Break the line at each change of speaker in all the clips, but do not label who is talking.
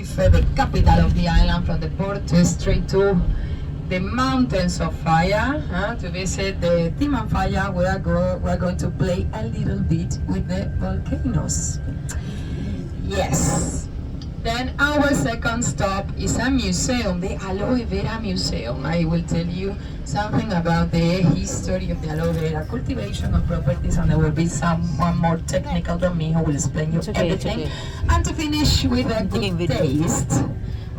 Arrecife, the capital of the island, from the port to straight to the mountains of fire. To visit the Timanfaya, we are going to play a little bit with the volcanoes. Yes. Then our second stop is a museum, the Aloe Vera Museum. I will tell you something about the history of the aloe vera cultivation and properties, and there will be someone more technical than me who will explain you everything. And to finish with a good taste,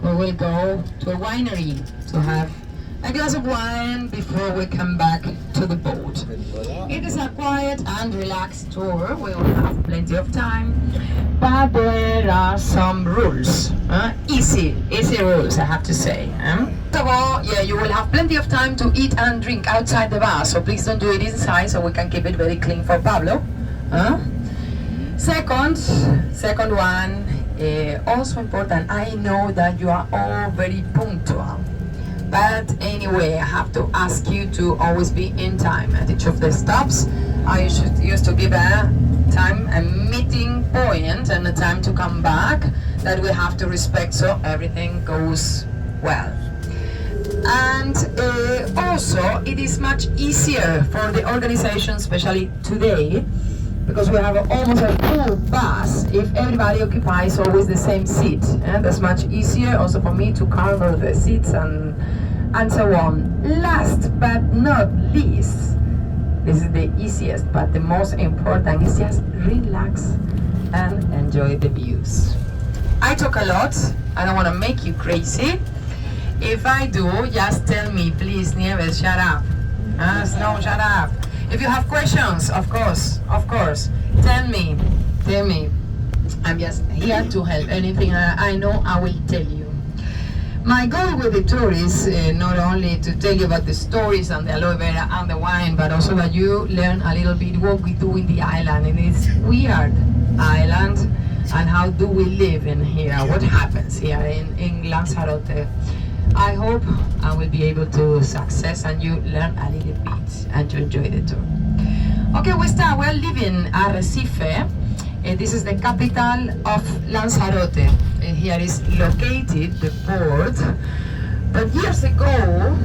we will go to a winery to have a glass of wine before we come back to the boat. It is a quiet and relaxed tour. We will have plenty of time, but there are some rules. Easy rules, I have to say. First of all, you will have plenty of time to eat and drink outside the bar, so please don't do it inside, so we can keep it very clean for Pablo. Second one, also important, I know that you are all very punctual. But anyway, I have to ask you to always be in time at each of the stops. I used to give a meeting point and a time to come back that we have to respect, so everything goes well. And also, it is much easier for the organization, especially today, because we have almost a full bus, if everybody occupies always the same seat. And that's much easier also for me to cover the seats and so on. Last but not least, this is the easiest but the most important, is just relax and enjoy the views. I talk a lot, I don't want to make you crazy. If I do, just tell me, please, Nieves, shut up. No, shut up. If you have questions, of course, tell me. I'm just here to help. Anything I know, I will tell you. My goal with the tour is not only to tell you about the stories and the aloe vera and the wine, but also that you learn a little bit what we do in the island, in this weird island, and how do we live in here, what happens here in Lanzarote. I hope I will be able to success and you learn a little bit and to enjoy the tour. Okay, we start. We're leaving Arrecife. This is the capital of Lanzarote. Here is located the port. But years ago,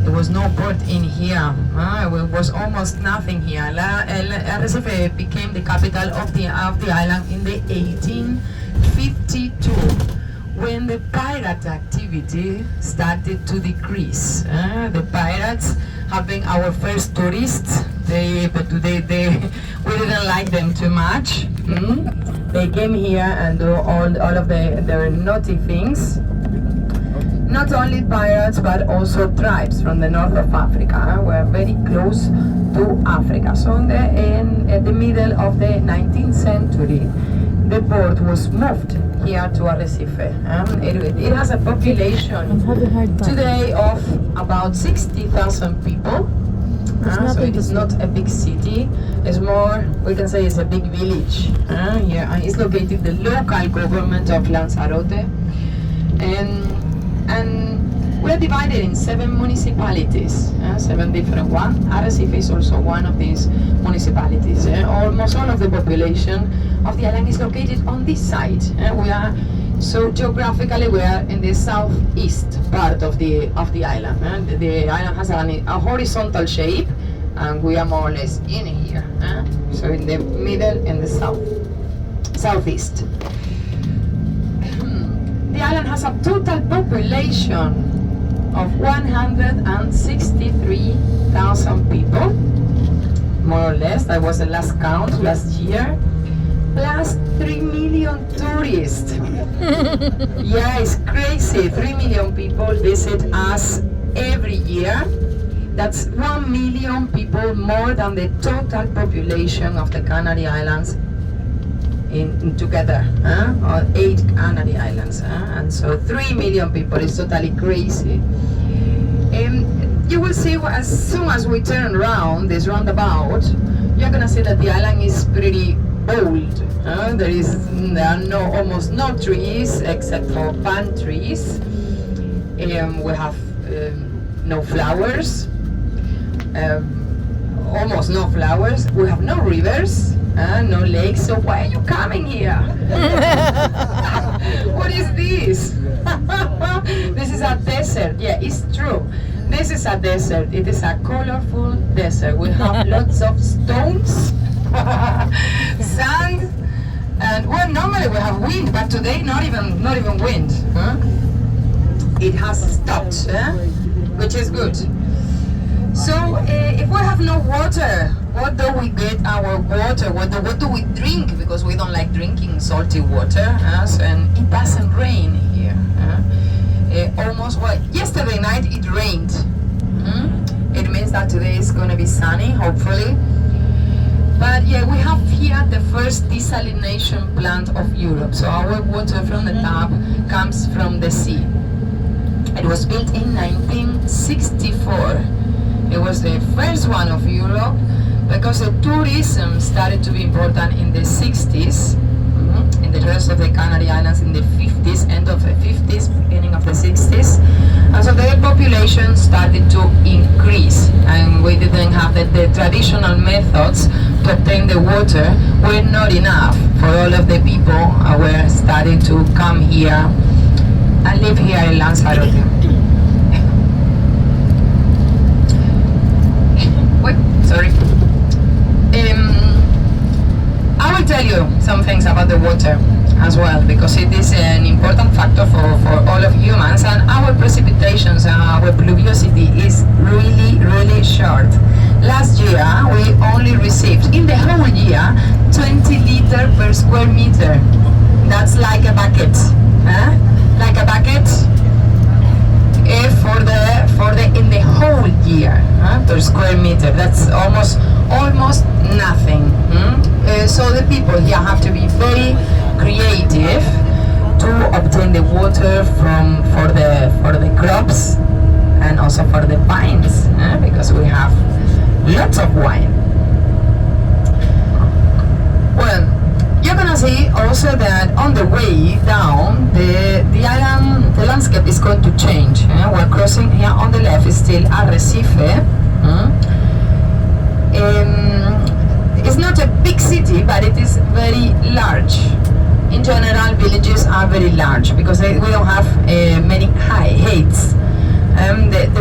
there was no port in here. It was almost nothing here. Arrecife became the capital of the island in the 1852. When the pirate activity started to decrease. The pirates have been our first tourists, but we didn't like them too much. They came here and do all of their naughty things. Not only pirates, but also tribes from the north of Africa. We're very close to Africa. So at the middle of the 19th century, the port was moved here to Arrecife. It has a population today of about 60,000 people. So it is not a big city. It's more, we can say it's a big village. Here is located the local government of Lanzarote. And we're divided in 7 municipalities, 7 different ones. Arrecife is also one of these municipalities. Almost all of the population of the island is located on this side. So geographically we are in the southeast part of the island. The island has a horizontal shape, and we are more or less in here. So in the middle and the southeast. The island has a total population of 163,000 people, more or less. That was the last count last year. Plus 3 million tourists. Yeah, it's crazy. 3 million people visit us every year. That's 1 million people more than the total population of the Canary Islands in together, or 8 Canary Islands. And so 3 million people is totally crazy. You will see as soon as we turn around this roundabout, you're gonna see that the island is pretty old. There are almost no trees except for palm trees. We have no flowers, almost no flowers. We have no rivers, no lakes. So why are you coming here? What is this? desert. Yeah, it's true. This is a desert. It is a colorful desert. We have lots of stones, sand, and well, normally we have wind, but today not even wind. Huh? It has stopped, which is good. So if we have no water, what do we get our water? What do we drink? Because we don't like drinking salty water, and it doesn't rain here. Almost, well, yesterday night it rained. It means that today is going to be sunny, hopefully. But yeah, we have here the first desalination plant of Europe. So our water from the tap comes from the sea. It was built in 1964. It was the first one of Europe because the tourism started to be important in the 60s, in the rest of the Canary Islands in the 50s, end of the 50s, beginning of the 60s. And so the population started to increase, and we didn't have the traditional methods to obtain the water were not enough for all of the people who were starting to come here and live here in Lanzarote. Sorry. I will tell you some things about the water as well, because it is an important factor for all of humans, and our precipitations and our pluviosity is really short. Last year we only received in the whole year 20 liters per square meter. That's like a bucket, like a bucket for the in the whole year per square meter. That's almost nothing. So the people here have to be very creative to obtain the water for the crops and also for the vines, because we have lots of wine. Well, you're gonna see also that on the way down, the island, the landscape is going to change. We're crossing here on the left is still Arrecife. It's not a big city, but it is very large. In general, villages are very large because we don't have many heights.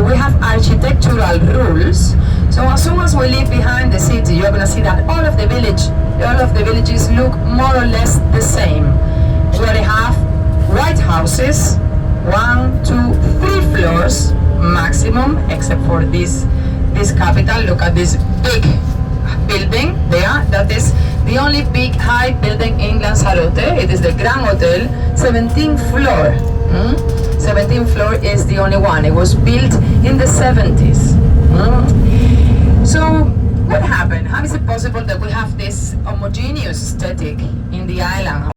We have architectural rules. So as soon as we leave behind the city, you're going to see that all of the villages look more or less the same. We already have white houses, 1, 2, 3 floors maximum, except for this capital. Look at this big building there. That is the only big high building in Lanzarote. It is the Grand Hotel, 17th floor. 17th floor is the only one. It was built in the 70s. So what happened? How is it possible that we have this homogeneous aesthetic in the island?